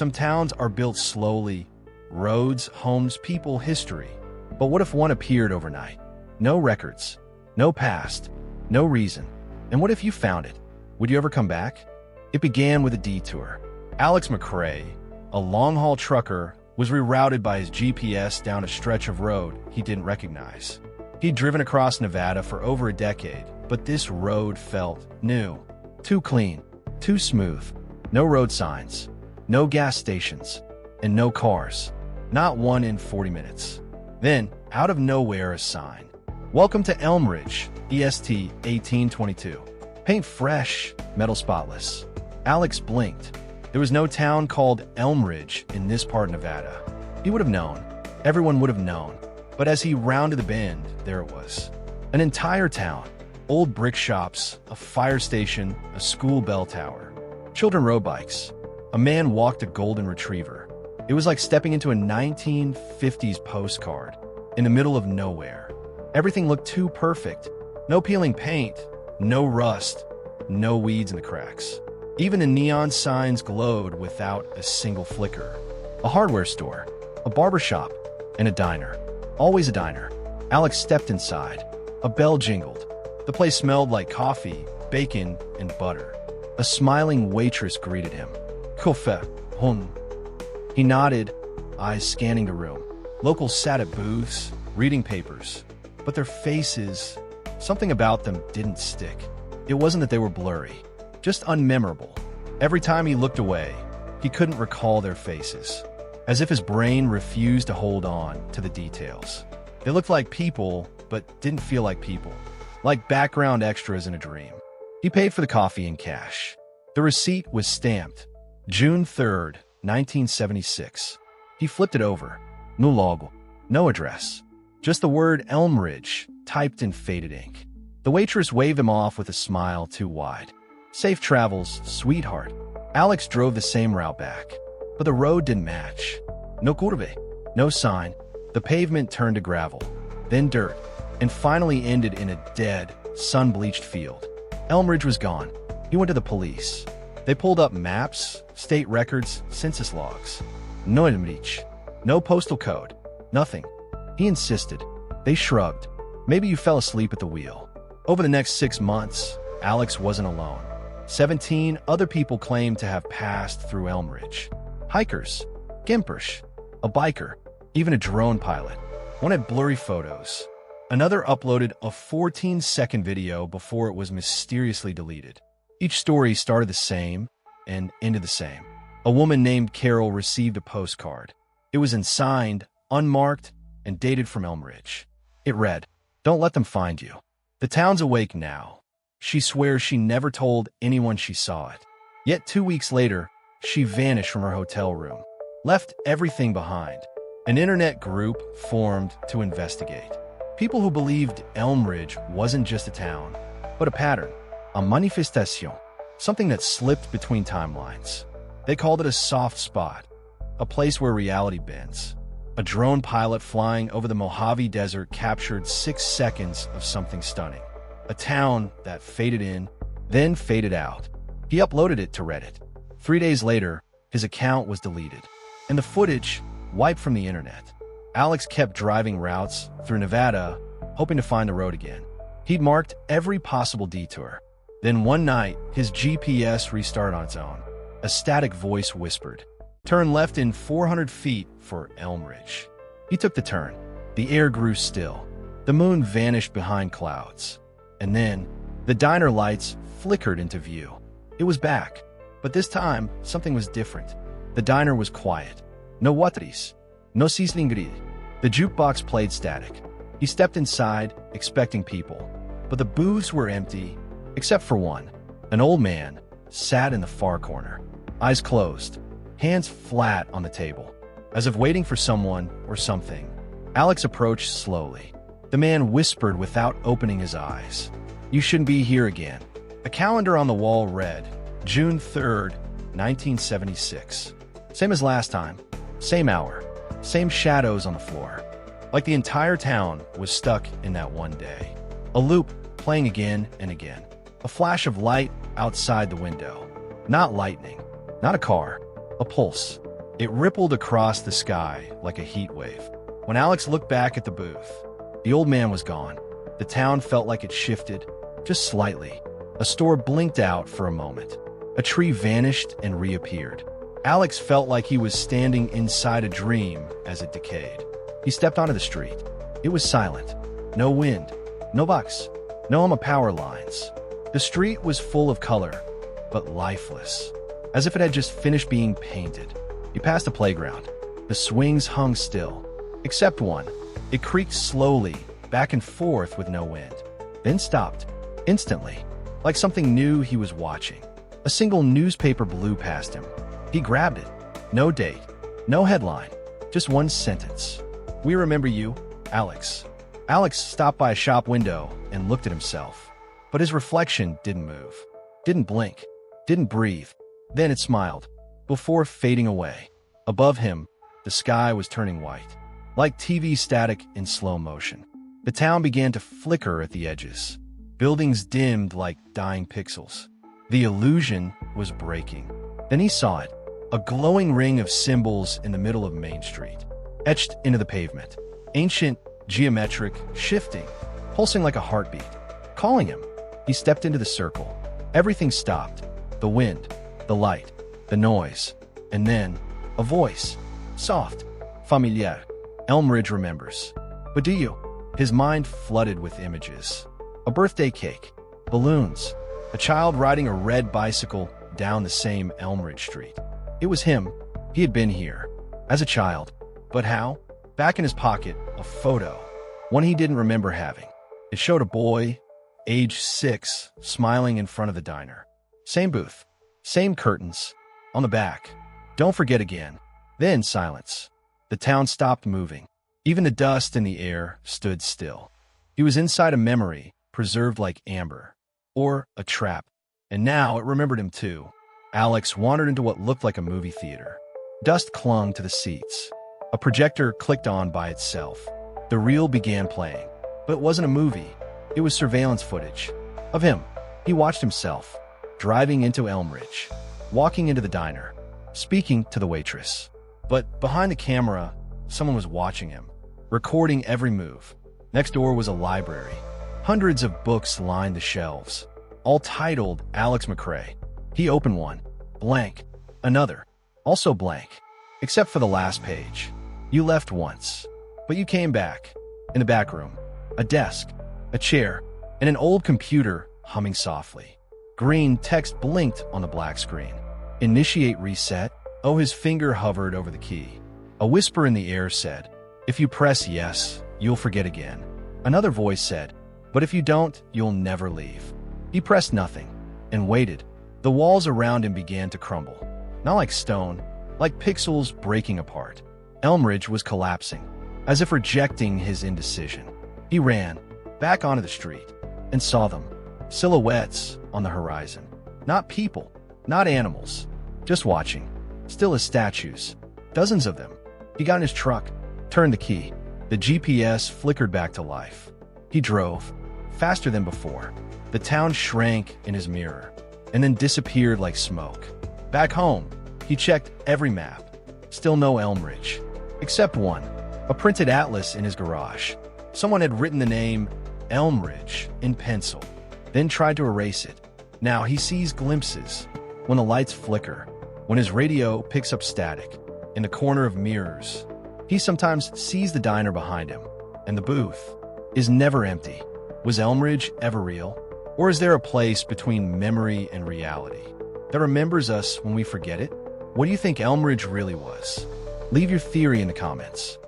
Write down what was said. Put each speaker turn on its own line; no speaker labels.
Some towns are built slowly. Roads, homes, people, history. But what if one appeared overnight? No records, no past, no reason. And what if you found it? Would you ever come back? It began with a detour. Alex McRae, a long-haul trucker, was rerouted by his GPS down a stretch of road he didn't recognize. He'd driven across Nevada for over a decade, but this road felt new. Too clean, too smooth. No road signs, no gas stations, and no cars. Not one in 40 minutes. Then, out of nowhere, a sign. Welcome to Elmridge, EST 1822. Paint fresh, metal spotless. Alex blinked. There was no town called Elmridge in this part of Nevada. He would have known. Everyone would have known. But as he rounded the bend, there it was. An entire town. Old brick shops, a fire station, a school bell tower. Children rode bikes. A man walked a golden retriever. It was like stepping into a 1950s postcard in the middle of nowhere. Everything looked too perfect. No peeling paint, no rust, no weeds in the cracks. Even the neon signs glowed without a single flicker. A hardware store, a barber shop, and a diner. Always a diner. Alex stepped inside. A bell jingled. The place smelled like coffee, bacon, and butter. A smiling waitress greeted him. Kofe, hon. He nodded, eyes scanning the room. Locals sat at booths, reading papers. But their faces, something about them didn't stick. It wasn't that they were blurry, just unmemorable. Every time he looked away, he couldn't recall their faces, as if his brain refused to hold on to the details. They looked like people, but didn't feel like people, like background extras in a dream. He paid for the coffee in cash. The receipt was stamped, June 3rd, 1976. He flipped it over. No logo, no address. Just the word Elmridge, typed in faded ink. The waitress waved him off with a smile too wide. Safe travels, sweetheart. Alex drove the same route back, but the road didn't match. No curve, no sign. The pavement turned to gravel, then dirt, and finally ended in a dead, sun-bleached field. Elmridge was gone. He went to the police. They pulled up maps, state records, census logs. No Elmridge, no postal code, nothing. He insisted. They shrugged. Maybe you fell asleep at the wheel. Over the next 6 months, Alex wasn't alone. 17 other people claimed to have passed through Elmridge. Hikers, gimpers, a biker, even a drone pilot. One had blurry photos. Another uploaded a 14-second video before it was mysteriously deleted. Each story started the same and ended the same. A woman named Carol received a postcard. It was unsigned, unmarked, and dated from Elmridge. It read, "Don't let them find you. The town's awake now." She swears she never told anyone she saw it. Yet 2 weeks later, she vanished from her hotel room, left everything behind. An internet group formed to investigate. People who believed Elmridge wasn't just a town, but a pattern, a manifestation, something that slipped between timelines. They called it a soft spot, a place where reality bends. A drone pilot flying over the Mojave Desert captured 6 seconds of something stunning. A town that faded in, then faded out. He uploaded it to Reddit. 3 days later, his account was deleted, and the footage wiped from the internet. Alex kept driving routes through Nevada, hoping to find the road again. He'd marked every possible detour. Then one night, his GPS restarted on its own. A static voice whispered, "Turn left in 400 feet for Elmridge." He took the turn. The air grew still. The moon vanished behind clouds. And then, the diner lights flickered into view. It was back, but this time, something was different. The diner was quiet. No wateries, no seasoning grid. The jukebox played static. He stepped inside, expecting people. But the booths were empty, except for one. An old man sat in the far corner, eyes closed, hands flat on the table, as if waiting for someone or something. Alex approached slowly. The man whispered without opening his eyes, "You shouldn't be here again." A calendar on the wall read, June 3rd, 1976. Same as last time. Same hour. Same shadows on the floor. Like the entire town was stuck in that one day. A loop playing again and again. A flash of light outside the window. Not lightning. Not a car. A pulse. It rippled across the sky like a heat wave. When Alex looked back at the booth, the old man was gone. The town felt like it shifted, just slightly. A store blinked out for a moment. A tree vanished and reappeared. Alex felt like he was standing inside a dream as it decayed. He stepped onto the street. It was silent. No wind, no bucks, no power lines. The street was full of color, but lifeless, as if it had just finished being painted. He passed a playground. The swings hung still, except one. It creaked slowly, back and forth with no wind, then stopped, instantly, like something new he was watching. A single newspaper blew past him. He grabbed it. No date, no headline, just one sentence. "We remember you, Alex." Alex stopped by a shop window and looked at himself, but his reflection didn't move, didn't blink, didn't breathe. Then it smiled, before fading away. Above him, the sky was turning white, like TV static in slow motion. The town began to flicker at the edges. Buildings dimmed like dying pixels. The illusion was breaking. Then he saw it, a glowing ring of symbols in the middle of Main Street, etched into the pavement. Ancient, geometric, shifting, pulsing like a heartbeat, calling him. He stepped into the circle. Everything stopped. The wind, the light, the noise, and then a voice, soft, familiar. "Elmridge remembers. But do you?" His mind flooded with images. A birthday cake, balloons, a child riding a red bicycle down the same Elmridge street. It was him. He had been here, as a child. But how? Back in his pocket, a photo, one he didn't remember having. It showed a boy, age 6, smiling in front of the diner. Same booth, same curtains. On the back, "Don't forget again." Then silence. The town stopped moving. Even the dust in the air stood still. He was inside a memory, preserved like amber. Or a trap. And now it remembered him too. Alex wandered into what looked like a movie theater. Dust clung to the seats. A projector clicked on by itself. The reel began playing. But it wasn't a movie. It was surveillance footage. Of him. He watched himself, driving into Elmridge, walking into the diner, speaking to the waitress. But behind the camera, someone was watching him, recording every move. Next door was a library. Hundreds of books lined the shelves, all titled Alex McRae. He opened one. Blank. Another. Also blank. Except for the last page. "You left once, but you came back." In the back room, a desk, a chair, and an old computer humming softly. Green text blinked on the black screen. "Initiate reset." Oh, his finger hovered over the key. A whisper in the air said, "If you press yes, you'll forget again." Another voice said, "But if you don't, you'll never leave." He pressed nothing and waited. The walls around him began to crumble. Not like stone, like pixels breaking apart. Elmridge was collapsing, as if rejecting his indecision. He ran back onto the street and saw them, silhouettes on the horizon. Not people, not animals, just watching, still as statues, dozens of them. He got in his truck, turned the key. The GPS flickered back to life. He drove, faster than before. The town shrank in his mirror, and then disappeared like smoke. Back home, he checked every map. Still no Elmridge, except one, a printed atlas in his garage. Someone had written the name Elmridge in pencil, then tried to erase it. Now he sees glimpses, when the lights flicker, when his radio picks up static, in the corner of mirrors. He sometimes sees the diner behind him, and the booth is never empty. Was Elmridge ever real? Or is there a place between memory and reality that remembers us when we forget it? What do you think Elmridge really was? Leave your theory in the comments.